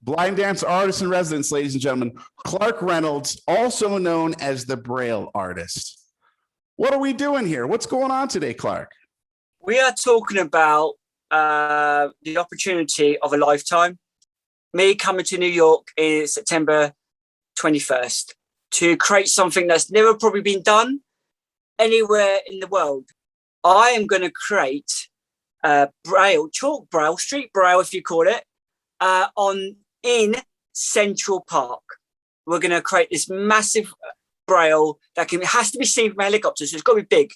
Blind dance artist in residence, ladies and gentlemen, Clarke Reynolds, also known as the Braille Artist. What are we doing here? What's going on today, Clarke? We are talking about the opportunity of a lifetime. Me coming to New York in September 21st to create something that's never probably been done anywhere in the world. I am going to create Braille, chalk Braille, street Braille, if you call it, in Central Park. We're going to create this massive Braille that has to be seen from a helicopter, so it's got to be big.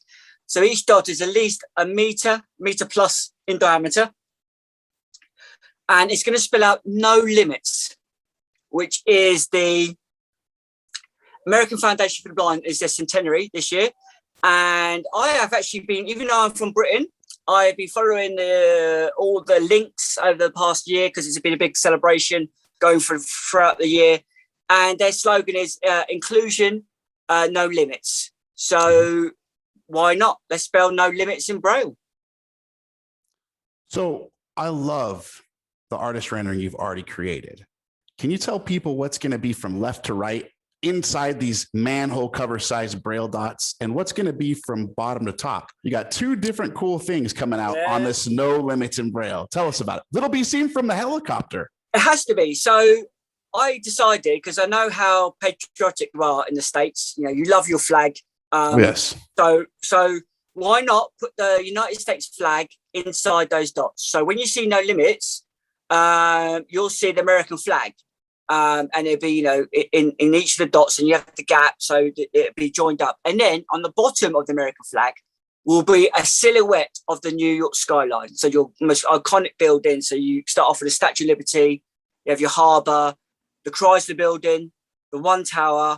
So each dot is at least a meter plus in diameter. And it's going to spell out No Limits, which is the American Foundation for the Blind, is their centenary this year. And I have actually been, even though I'm from Britain, I've been following all the links over the past year because it's been a big celebration going throughout the year. And their slogan is inclusion, no limits. So why not? Let's spell no limits in Braille. So I love the artist rendering you've already created. Can you tell people what's going to be from left to right inside these manhole cover size Braille dots and what's going to be from bottom to top? You got two different cool things coming out on this No Limits in Braille. Tell us about it. That'll be seen from the helicopter. It has to be. So I decided, because I know how patriotic you are in the States, you know, you love your flag. Yes. So why not put the United States flag inside those dots? So when you see No Limits, you'll see the American flag. And it'll be, you know, in each of the dots, and you have the gap, so it'll be joined up. And then on the bottom of the American flag will be a silhouette of the New York skyline. So your most iconic building. So you start off with the Statue of Liberty, you have your harbour, the Chrysler Building, the One Tower,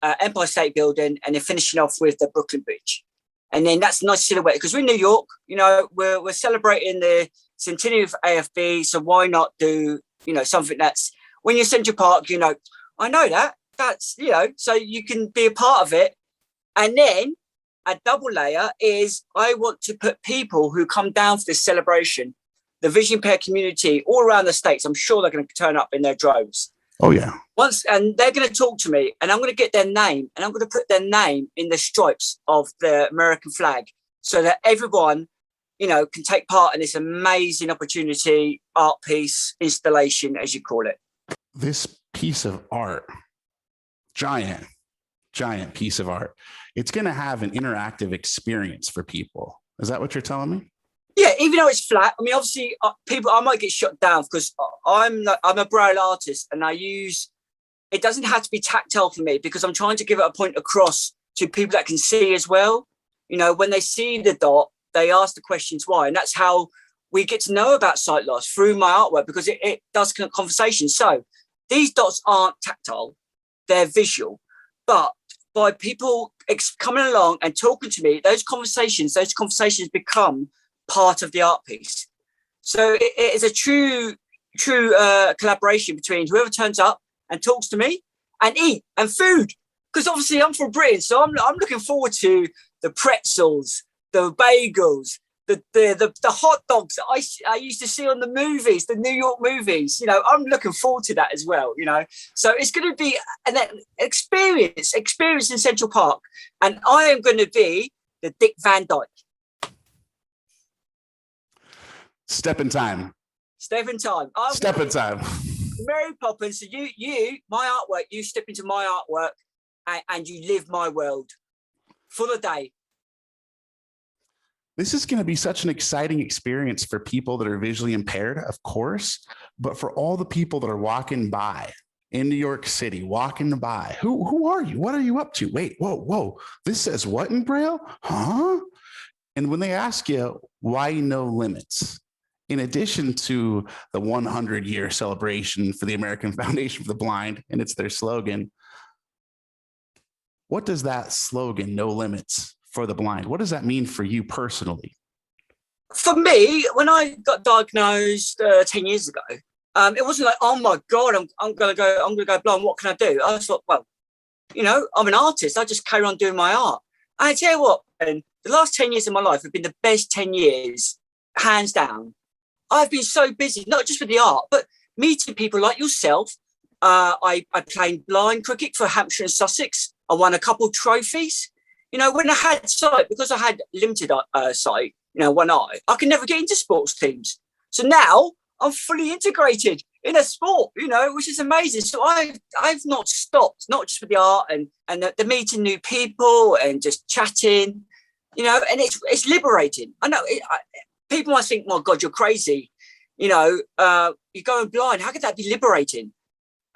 Empire State Building, and then finishing off with the Brooklyn Bridge. And then that's a nice silhouette because we're in New York. You know, we're celebrating the centenary of AFB. So why not do, you know, something that's, when you're Central Park, you know, I know that's, you know, so you can be a part of it. And then a double layer is I want to put people who come down for this celebration, the vision impaired community all around the States. I'm sure they're going to turn up in their droves. Oh, yeah. And they're going to talk to me, and I'm going to get their name, and I'm going to put their name in the stripes of the American flag so that everyone, you know, can take part in this amazing opportunity, art piece, installation, as you call it. This piece of art, giant piece of art, it's going to have an interactive experience for people. Is that what you're telling me? Yeah, even though it's flat. I mean, obviously, I might get shut down because I'm a Braille artist, and it doesn't have to be tactile for me because I'm trying to give it a point across to people that can see as well. You know, when they see the dot, they ask the questions why, and that's how we get to know about sight loss through my artwork because it does conversation. So these dots aren't tactile, they're visual. But by people coming along and talking to me, those conversations become part of the art piece. So it is a true collaboration between whoever turns up and talks to me and eat and food. Because obviously I'm from Britain, so I'm looking forward to the pretzels, the bagels, the hot dogs that I used to see on the movies, the New York movies. You know, I'm looking forward to that as well, you know. So it's going to be an experience in Central Park. And I am going to be the Dick Van Dyke. Step in time. Step in time. Step in time. Mary Poppins. So you, my artwork, you step into my artwork and you live my world for the day. This is going to be such an exciting experience for people that are visually impaired, of course, but for all the people that are walking by in New York City, walking by, who are you? What are you up to? Wait, whoa, this says what in Braille? Huh? And when they ask you, why No Limits? In addition to the 100-year celebration for the American Foundation for the Blind, and it's their slogan, what does that slogan, No Limits for the Blind, what does that mean for you personally? For me, when I got diagnosed 10 years ago, it wasn't like, oh my God, I'm gonna go blind. What can I do? I thought, well, you know, I'm an artist. I just carry on doing my art. And I tell you what, and the last 10 years of my life have been the best 10 years, hands down. I've been so busy, not just with the art, but meeting people like yourself. I played blind cricket for Hampshire and Sussex. I won a couple of trophies. You know, when I had sight, because I had limited sight, you know, one eye, I could never get into sports teams. So now I'm fully integrated in a sport, you know, which is amazing. So I've not stopped, not just with the art and the meeting new people and just chatting, you know, and it's liberating. I know people might think, my God, you're crazy. You know, you're going blind. How could that be liberating?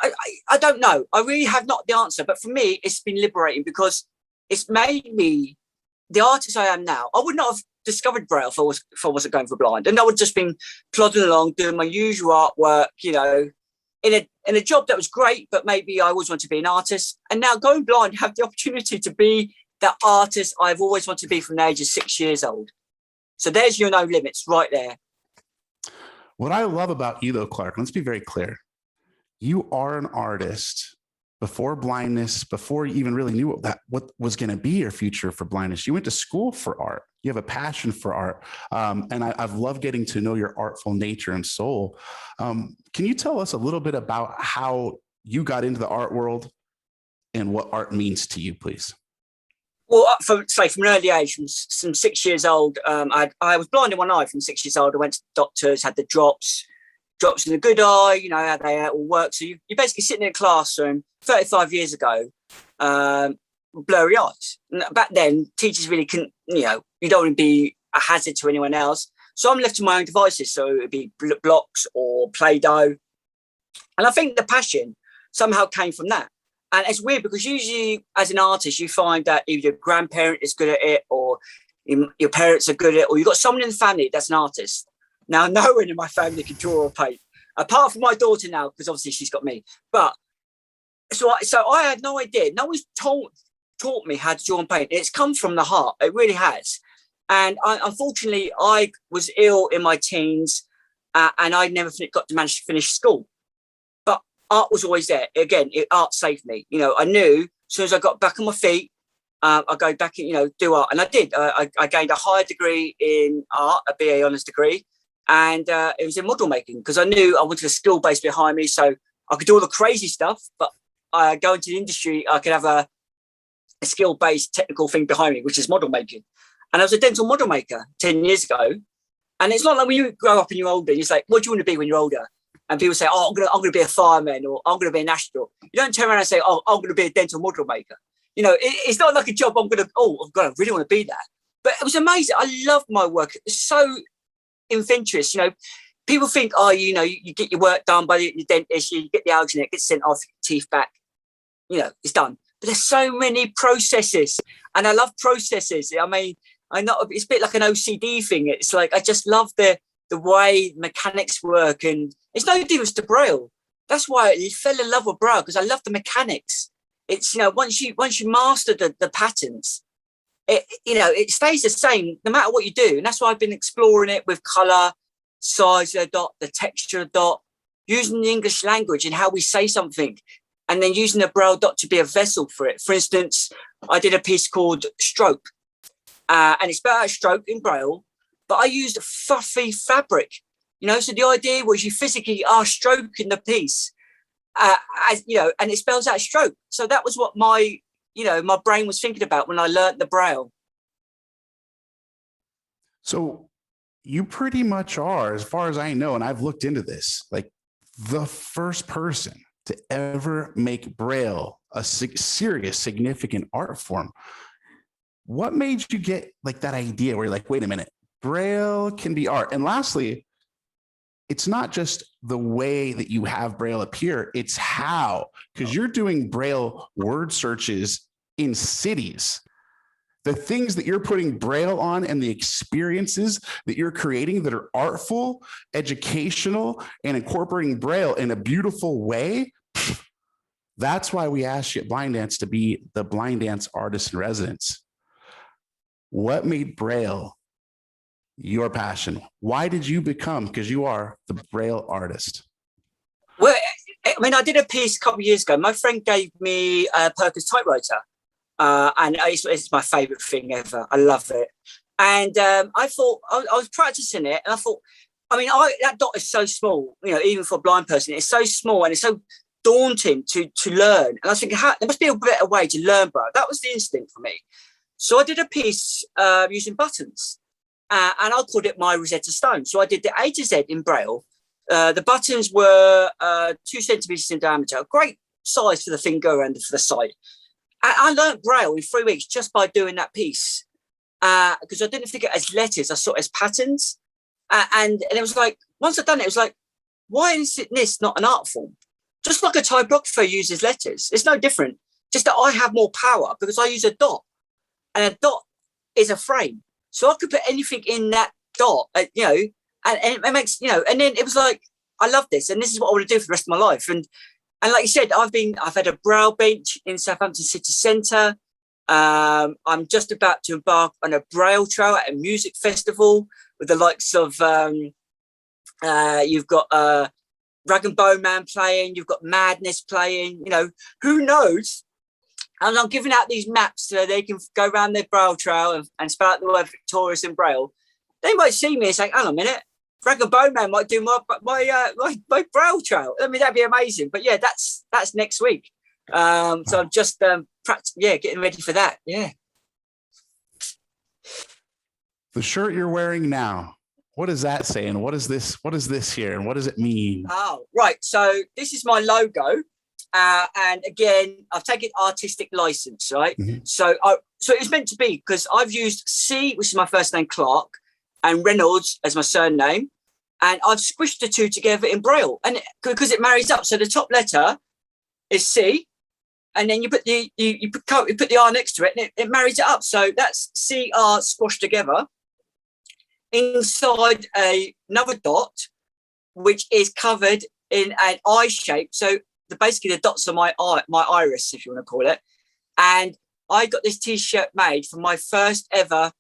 I don't know. I really have not the answer. But for me, it's been liberating because it's made me the artist I am now. I would not have discovered Braille if I wasn't going for blind. And I would have just been plodding along, doing my usual artwork, you know, in a job that was great, but maybe I always wanted to be an artist. And now going blind, have the opportunity to be that artist I've always wanted to be from the age of 6 years old. So there's your no limits right there. What I love about you, though, Clarke, let's be very clear. You are an artist before blindness, before you even really knew what was going to be your future for blindness. You went to school for art. You have a passion for art. And I've loved getting to know your artful nature and soul. Can you tell us a little bit about how you got into the art world and what art means to you, please? Well, from an early age, from 6 years old, I was blind in one eye from 6 years old. I went to doctors, had the drops in the good eye, you know, how they all work. So you're basically sitting in a classroom 35 years ago, blurry eyes. And back then, teachers really couldn't, you know, you don't want to be a hazard to anyone else. So I'm left to my own devices. So it would be blocks or Play-Doh. And I think the passion somehow came from that. And it's weird because usually as an artist, you find that either your grandparent is good at it or your parents are good at it, or you've got someone in the family that's an artist. Now, no one in my family can draw or paint, apart from my daughter now, because obviously she's got me. But so I had no idea. No one's taught me how to draw and paint. It's come from the heart. It really has. And unfortunately, I was ill in my teens and I never got to manage to finish school. But art was always there. Again, art saved me. You know, I knew as soon as I got back on my feet, I'd go back and, you know, do art. And I did. I gained a higher degree in art, a BA honours degree. And it was in model making because I knew I wanted a skill base behind me. So I could do all the crazy stuff, but go into the industry, I could have a skill-based technical thing behind me, which is model making. And I was a dental model maker 10 years ago. And it's not like when you grow up and you're older, it's like, what do you want to be when you're older? And people say, oh, I'm going to be a fireman or I'm going to be an astronaut. You don't turn around and say, oh, I'm going to be a dental model maker. You know, it's not like a job I'm going to, I really want to be that. But it was amazing. I loved my work. It was so adventurous. You know, people think, you know, you get your work done by the dentist, you get the alginate, get sent off, teeth back, you know, it's done. But there's so many processes and I love processes. I mean, I know it's a bit like an OCD thing. It's like, I just love the way mechanics work, and it's no difference to Braille. That's why I fell in love with Braille, because I love the mechanics. It's, you know, once you master the patterns, it stays the same no matter what you do. And that's why I've been exploring it with colour, size of the dot, the texture of the dot, using the English language and how we say something, and then using the Braille dot to be a vessel for it. For instance, I did a piece called Stroke, and it's spelled out stroke in Braille, but I used fluffy fabric, you know, so the idea was you physically are stroking the piece, as you know, and it spells out stroke. So that was what my brain was thinking about when I learned the Braille. So you pretty much are, as far as I know, and I've looked into this, like the first person to ever make Braille a serious, significant art form. What made you get like that idea where you're like, wait a minute, Braille can be art? And lastly, it's not just the way that you have Braille appear, it's how, because you're doing Braille word searches in cities. The things that you're putting Braille on and the experiences that you're creating that are artful, educational, and incorporating Braille in a beautiful way. That's why we asked you at blindDANCE to be the blindDANCE artist in residence. What made Braille your passion? Why did you become, because you are the Braille artist? Well, I mean, I did a piece a couple of years ago. My friend gave me a Perkins typewriter, and it's my favorite thing ever. I love it. And I thought, I was practicing it, and I thought, I mean, that dot is so small, even for a blind person, it's so small and it's so daunting to learn. And I was thinking, there must be a better way to learn Braille. That was the instinct for me. So I did a piece using buttons, and I called it my Rosetta Stone. So I did the A to Z in Braille. The buttons were 2 centimeters in diameter, great size for the finger and for the side. I learned Braille in 3 weeks just by doing that piece, because I didn't think it as letters, I saw it as patterns. And it was like, once I'd done it, it was like, why is this not an art form? Just like a typographer uses letters. It's no different, just that I have more power because I use a dot, and a dot is a frame. So I could put anything in that dot, and it makes, and then it was like, I love this, and this is what I want to do for the rest of my life. And like you said, I've had a Braille bench in Southampton City Centre. I'm just about to embark on a Braille trail at a music festival with the likes of, you've got Rag and Bone Man playing, you've got Madness playing, who knows? And I'm giving out these maps so they can go around their Braille trail and spell out the word victorious in Braille. They might see me and say, hang on a minute, Rag and Bone Man might do my Braille trail. I mean, that'd be amazing. But yeah, that's next week. So I'm just getting ready for that. Yeah. The shirt you're wearing now, what is that saying? What is this here? And what does it mean? Oh, right. So this is my logo. And again, I've taken artistic license, right? Mm-hmm. So it was meant to be, because I've used C, which is my first name, Clarke, and Reynolds as my surname. And I've squished the two together in Braille, and because it marries up. So the top letter is C, and then you put the R next to it, and it marries it up. So that's CR squashed together inside another dot, which is covered in an eye shape. So basically the dots are my iris, if you want to call it. And I got this T-shirt made for my first ever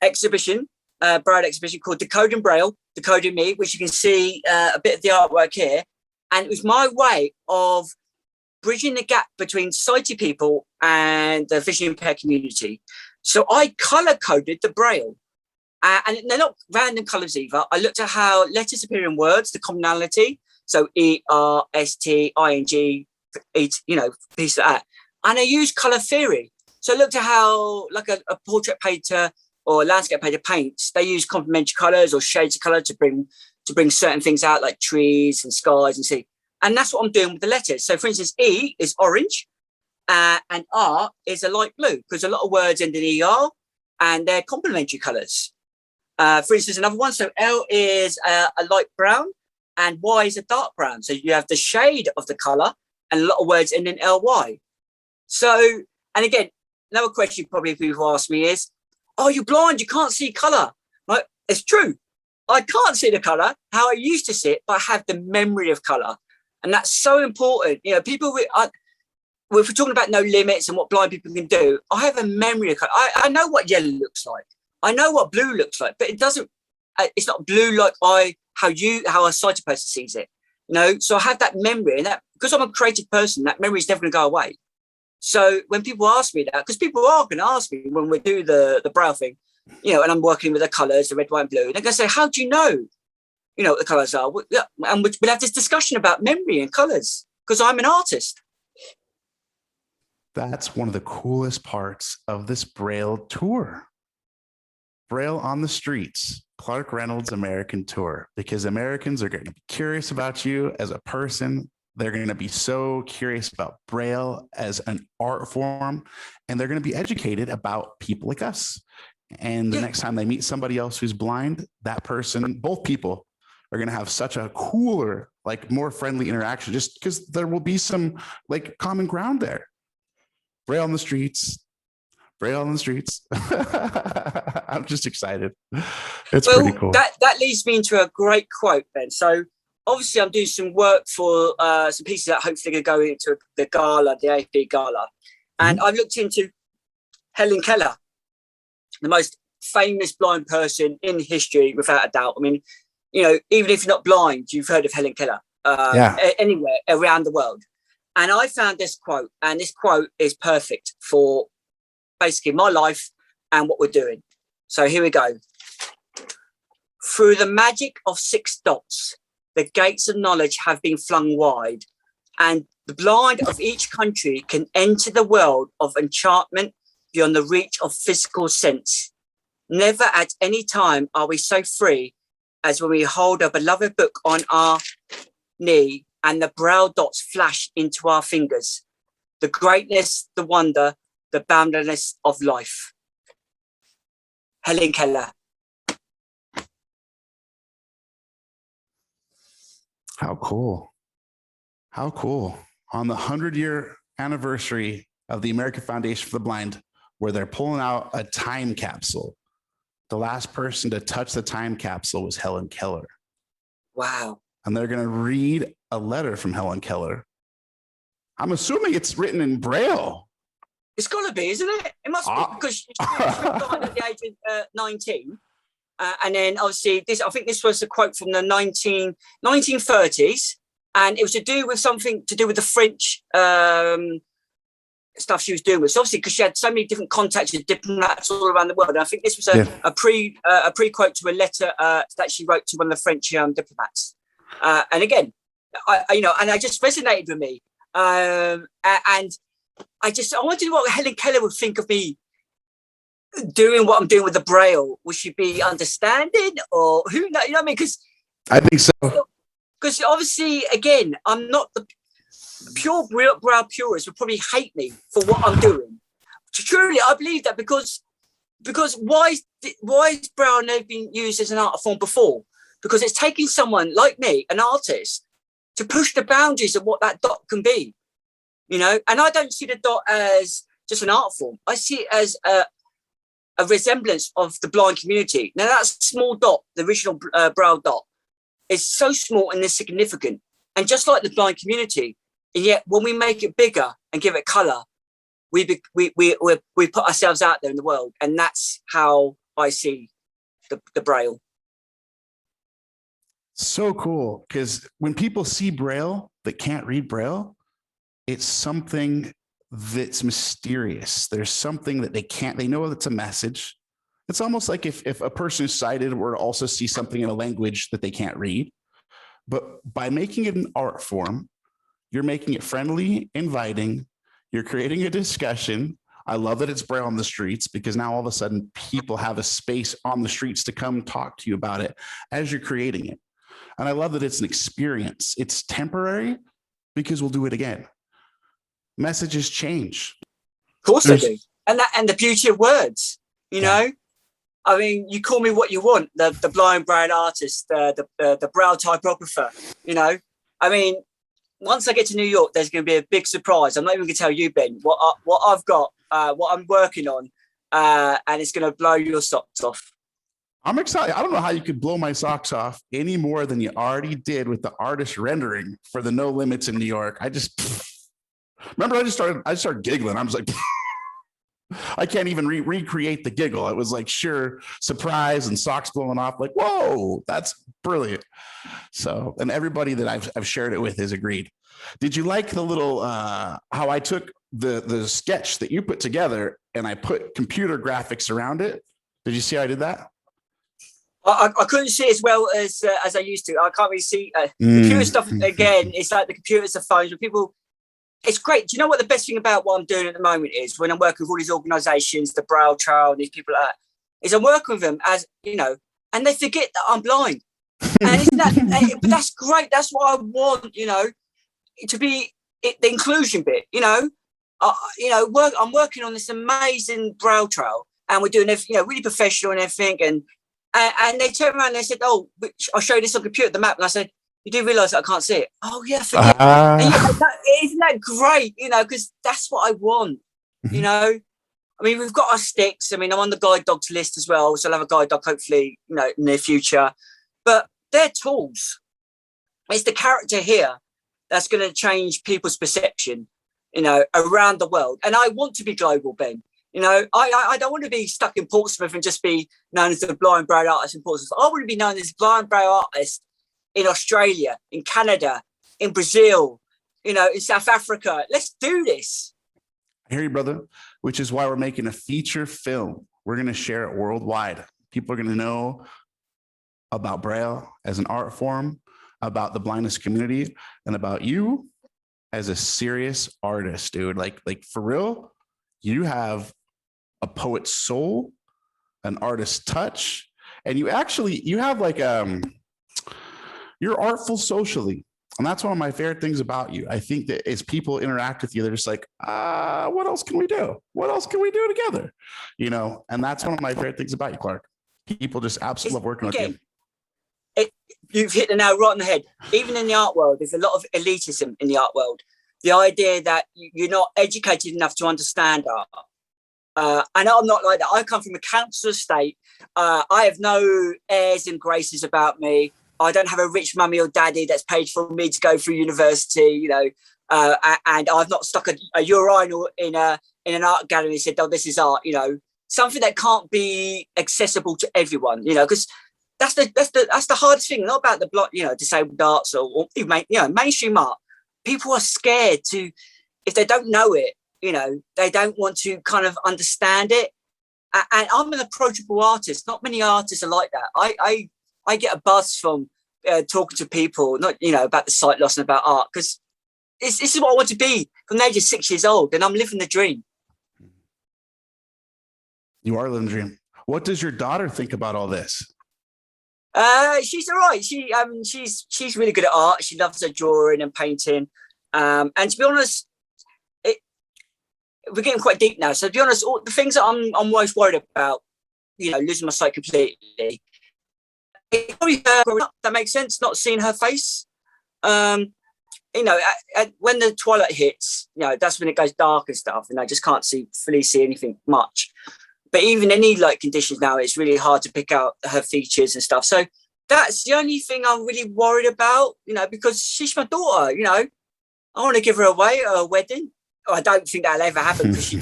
exhibition, Braille exhibition called Decoding Braille, Decoding Me, which you can see a bit of the artwork here. And it was my way of bridging the gap between sighted people and the visually impaired community. So I color-coded the Braille. And they're not random colors either. I looked at how letters appear in words, the commonality. So E-R-S-T-I-N-G, piece of that. And I used color theory. So I looked at how, like a portrait painter or a landscape painter paints, they use complementary colors or shades of color to bring certain things out, like trees and skies and sea. And that's what I'm doing with the letters. So for instance, E is orange and R is a light blue, because a lot of words end in ER and they're complementary colors. For instance, another one, so L is a light brown and Y is a dark brown. So you have the shade of the color, and a lot of words end in LY. So, and again, another question probably people ask me is, oh, you're blind, you can't see color. Right? It's true. I can't see the color, how I used to see it, but I have the memory of color. And that's so important. People, if we're talking about no limits and what blind people can do, I have a memory of color. I know what yellow looks like. I know what blue looks like, but it's not blue like how a sighted person sees it. So I have that memory, and that, because I'm a creative person, that memory is never going to go away. So when people ask me that, because people are going to ask me when we do the Braille thing, and I'm working with the colors, the red, white, and blue, and they're going to say, how do you know, what the colors are? And we'll have this discussion about memory and colors, because I'm an artist. That's one of the coolest parts of this Braille tour. Braille on the Streets, Clarke Reynolds American Tour, because Americans are going to be curious about you as a person. They're going to be so curious about Braille as an art form, and they're going to be educated about people like us. And the next time they meet somebody else who's blind, that person, both people are going to have such a cooler, more friendly interaction, just because there will be some common ground there. Braille on the Streets. Braille on the Streets. I'm just excited. It's pretty cool. That leads me into a great quote then. So obviously I'm doing some work for some pieces that hopefully are going to go into the gala, the AFB gala. And I've looked into Helen Keller, the most famous blind person in history, without a doubt. I mean, even if you're not blind, you've heard of Helen Keller anywhere around the world. And I found this quote, and this quote is perfect for basically my life and what we're doing. So here we go. Through the magic of 6 dots, the gates of knowledge have been flung wide, and the blind of each country can enter the world of enchantment beyond the reach of physical sense. Never at any time are we so free as when we hold a beloved book on our knee and the Braille dots flash into our fingers. The greatness, the wonder, the boundlessness of life. Helen Keller. How cool. How cool. On the 100-year anniversary of the American Foundation for the Blind, where they're pulling out a time capsule. The last person to touch the time capsule was Helen Keller. Wow. And they're going to read a letter from Helen Keller. I'm assuming it's written in Braille. It's got to be, isn't it? It must be, because she died at the age of 19. And then obviously I think this was a quote from the 1930s, and it was to do with something to do with the French stuff she was doing with. So obviously, because she had so many different contacts with diplomats all around the world. And I think this was a pre-quote to a letter that she wrote to one of the French diplomats. And again, I just resonated with me. And I wanted to know what Helen Keller would think of me doing what I'm doing with the Braille. Would she be understanding, or who knows? You know what I mean? Because I think so. Because obviously, again, I'm not the pure Braille purists would probably hate me for what I'm doing. Truly, I believe that because why is Braille never been used as an art form before? Because it's taking someone like me, an artist, to push the boundaries of what that dot can be. And I don't see the dot as just an art form. I see it as a resemblance of the blind community. Now, that small dot, the original Braille dot, is so small and insignificant. And just like the blind community, and yet when we make it bigger and give it colour, we put ourselves out there in the world. And that's how I see the Braille. So cool, because when people see Braille that can't read Braille, it's something that's mysterious. There's something that they know it's a message. It's almost like if a person who's sighted were to also see something in a language that they can't read. But by making it an art form, you're making it friendly, inviting, you're creating a discussion. I love that it's Braille on the streets, because now all of a sudden people have a space on the streets to come talk to you about it as you're creating it. And I love that it's an experience. It's temporary because we'll do it again. Messages change. Of course they do. And the beauty of words, you know. I mean, you call me what you want, the blind Braille artist, the Braille typographer, I mean, once I get to New York, there's going to be a big surprise. I'm not even going to tell you, Ben, what I've got, what I'm working on, and it's going to blow your socks off. I'm excited. I don't know how you could blow my socks off any more than you already did with the artist rendering for the No Limits in New York. I started giggling. I was like, I can't even recreate the giggle. It was like sheer surprise and socks blowing off. Like, whoa, that's brilliant. So, and everybody that I've shared it with has agreed. Did you like the little how I took the sketch that you put together and I put computer graphics around it? Did you see how I did that? I couldn't see as well as I used to. I can't really see computer stuff. Again, it's like the computers are phones. But people, it's great. Do you know what the best thing about what I'm doing at the moment is? When I'm working with all these organisations, the Braille Child, these people like that, is I'm working with them as, and they forget that I'm blind. And but that's great. That's what I want, to be the inclusion bit, I'm working on this amazing Braille trail, and we're doing everything, really professional and everything. And they turned around and they said, "Oh, I'll show you this on computer, the map." And I said, "You do realise that I can't see it?" "Oh yeah, forget." Isn't that great? Because that's what I want. I mean, we've got our sticks. I mean, I'm on the guide dogs list as well, so I'll have a guide dog hopefully, in the near future. But they're tools. It's the character here that's going to change people's perception, around the world. And I want to be global, Ben. I don't want to be stuck in Portsmouth and just be known as the blind Braille artist in Portsmouth. I want to be known as blind Braille artist in Australia, in Canada, in Brazil, in South Africa. Let's do this. I hear you, brother, which is why we're making a feature film. We're going to share it worldwide. People are going to know about Braille as an art form, about the blindness community, and about you as a serious artist, dude. Like for real, you have a poet's soul, an artist's touch, and you have like you're artful socially. And that's one of my favorite things about you. I think that as people interact with you, they're just like, what else can we do? What else can we do together? You know, and that's one of my favorite things about you, Clarke. People just absolutely love working with you. You've hit the nail right on the head. Even in the art world, there's a lot of elitism in the art world. The idea that you're not educated enough to understand art. And I'm not like that. I come from a council estate. I have no airs and graces about me. I don't have a rich mummy or daddy that's paid for me to go through university, you know, and I've not stuck a urinal in an art gallery and said, oh, this is art, you know, something that can't be accessible to everyone, you know, because that's the hardest thing, not about the disabled arts or mainstream art. People are scared to, if they don't know it, you know, they don't want to kind of understand it. And I'm an approachable artist. Not many artists are like that. I get a buzz from talking to people, not, you know, about the sight loss and about art, because this is what I want to be from the age of 6 years old, and I'm living the dream. You are living the dream. What does your daughter think about all this? She's all right. She's really good at art. She loves her drawing and painting. And to be honest, we're getting quite deep now. So to be honest, all the things that I'm most worried about, you know, losing my sight completely. That makes sense. Not seeing her face. You know, when the twilight hits, you know, that's when it goes dark and stuff, and I just can't fully see anything much. But even any light conditions now, it's really hard to pick out her features and stuff. So that's the only thing I'm really worried about, you know, because she's my daughter, you know. I want to give her away at a wedding. I don't think that'll ever happen because she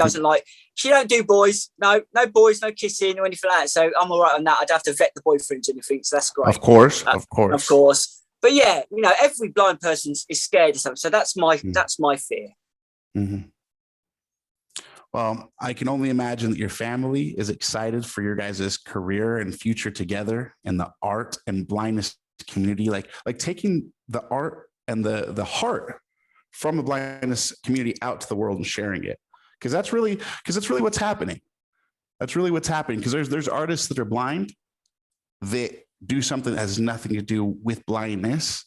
don't do boys. No boys, no kissing or anything like that. So I'm all right on that. I'd have to vet the boyfriends and anything. So that's great. Of course. But yeah, you know, every blind person is scared of something. So that's my fear. Mm-hmm. Well, I can only imagine that your family is excited for your guys' career and future together in the art and blindness community, like taking the art and the heart from the blindness community out to the world and sharing it. Because that's really what's happening. That's really what's happening. Because there's artists that are blind that do something that has nothing to do with blindness,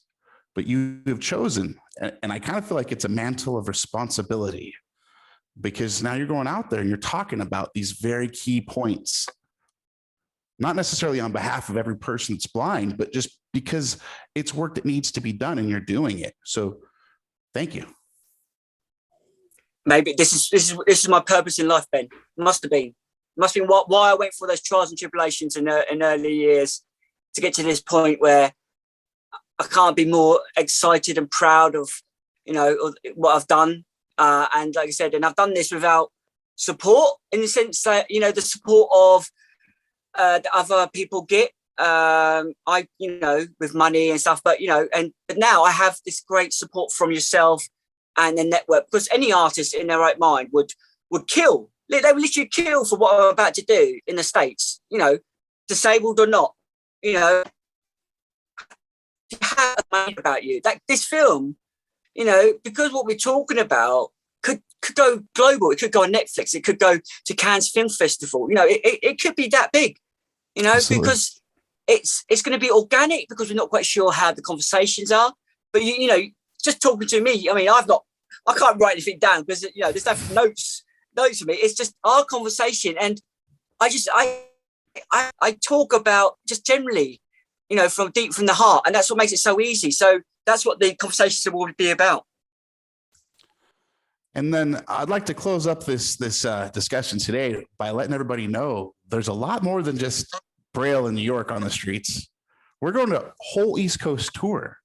but you have chosen, and I kind of feel like it's a mantle of responsibility, because now you're going out there and you're talking about these very key points, not necessarily on behalf of every person that's blind, but just because it's work that needs to be done and you're doing it. So thank you. Maybe this is my purpose in life, Ben. Must have been why I went through those trials and tribulations in early years to get to this point where I can't be more excited and proud of, you know, what I've done. And like I said, and I've done this without support, in the sense that, you know, the support of that other people get, you know, with money and stuff, but, you know, but now I have this great support from yourself and the network, because any artist in their right mind would kill. They would literally kill for what I'm about to do in the States, you know, disabled or not, you know, have a mind about you. Like this film, you know, because what we're talking about could go global. It could go on Netflix. It could go to Cannes Film Festival. You know, it could be that big, you know, Absolutely. Because it's going to be organic, because we're not quite sure how the conversations are. But, you know, just talking to me, I mean, I can't write anything down because, you know, there's no notes for me. It's just our conversation. And I talk about just generally, you know, from deep from the heart. And that's what makes it so easy. So that's what the conversations will be about. And then I'd like to close up this discussion today by letting everybody know there's a lot more than just Braille in New York on the streets. We're going to a whole East Coast tour.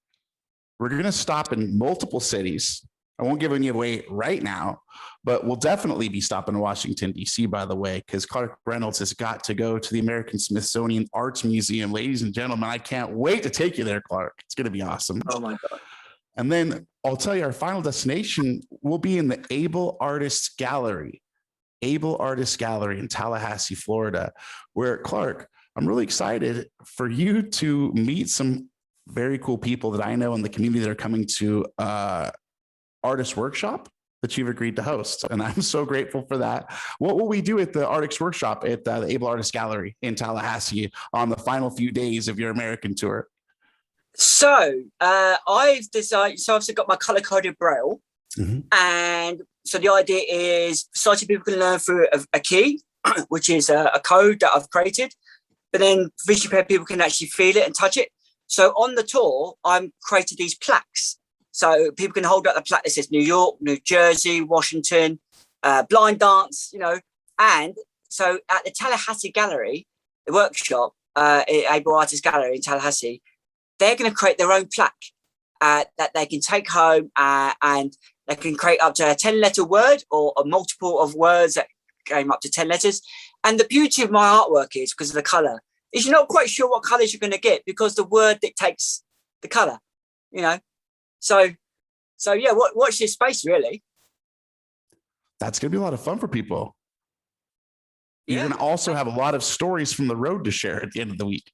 We're going to stop in multiple cities. I won't give any away right now, but we'll definitely be stopping in Washington, D.C., by the way, because Clarke Reynolds has got to go to the American Smithsonian Arts Museum. Ladies and gentlemen, I can't wait to take you there, Clarke. It's going to be awesome. Oh, my God. And then I'll tell you, our final destination will be in the Able Artist Gallery in Tallahassee, Florida, where, Clarke, I'm really excited for you to meet some very cool people that I know in the community that are coming to artist workshop that you've agreed to host. And I'm so grateful for that. What will we do at the artist workshop at the Able Artist Gallery in Tallahassee on the final few days of your American tour? So I've decided, so I've also got my color coded Braille. And so the idea is sighted people can learn through a key, which is a code that I've created, but then visually impaired people can actually feel it and touch it. So on the tour, I'm created these plaques. So people can hold up the plaque that says New York, New Jersey, Washington, blindDANCE, you know. And so at the Tallahassee Gallery, the workshop, Able Artist Gallery in Tallahassee, they're going to create their own plaque that they can take home and they can create up to a 10-letter word or a multiple of words that came up to 10 letters. And the beauty of my artwork is, because of the color, is you're not quite sure what colors you're going to get because the word dictates the color, you know. So yeah, watch this space, really. That's going to be a lot of fun for people. You're going to also have a lot of stories from the road to share at the end of the week.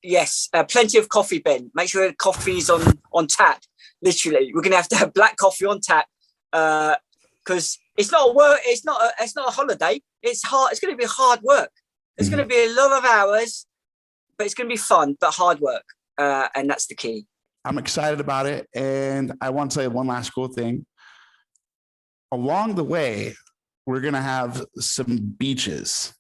Yes, plenty of coffee, Ben. Make sure the coffee's on tap. Literally, we're going to have black coffee on tap because it's not a work. It's not a holiday. It's hard. It's going to be hard work. It's going to be a lot of hours, but it's going to be fun, but hard work, and that's the key. I'm excited about it, and I want to say one last cool thing. Along the way, we're going to have some beaches.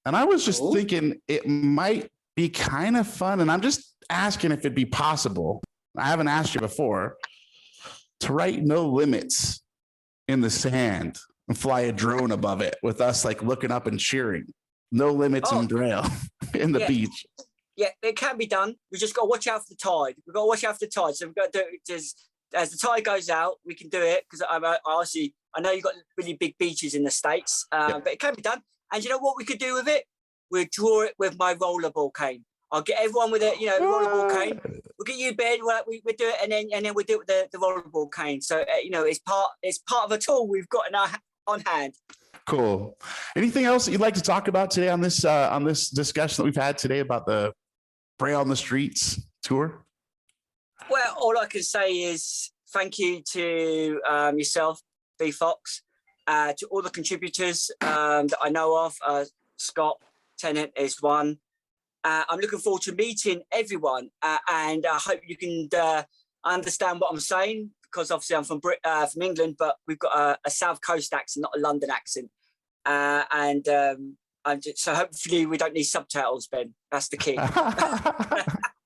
And I was just thinking it might be kind of fun, and I'm just asking if it'd be possible. I haven't asked you before to write no limits in the sand and fly a drone above it with us like looking up and cheering. No limits in Braille in the beach. Yeah, it can be done. We just got to watch out for the tide. We've got to watch out for the tide. So we've got to do it just as the tide goes out, we can do it because I know you've got really big beaches in the States, but it can be done. And you know what we could do with it? We'll draw it with my rollerball cane. I'll get everyone with a rollerball cane. We'll get you, Ben. We do it, and then we'll do it with the rollerball cane. So it's part of a tool we've got on hand. Cool. Anything else that you'd like to talk about today on this discussion that we've had today about the Braille on the Streets tour? Well, all I can say is thank you to yourself, B Fox, to all the contributors that I know of. Scott Tennant is one. I'm looking forward to meeting everyone, and I hope you can understand what I'm saying, because obviously I'm from England, but we've got a South Coast accent, not a London accent. So hopefully we don't need subtitles, Ben. That's the key.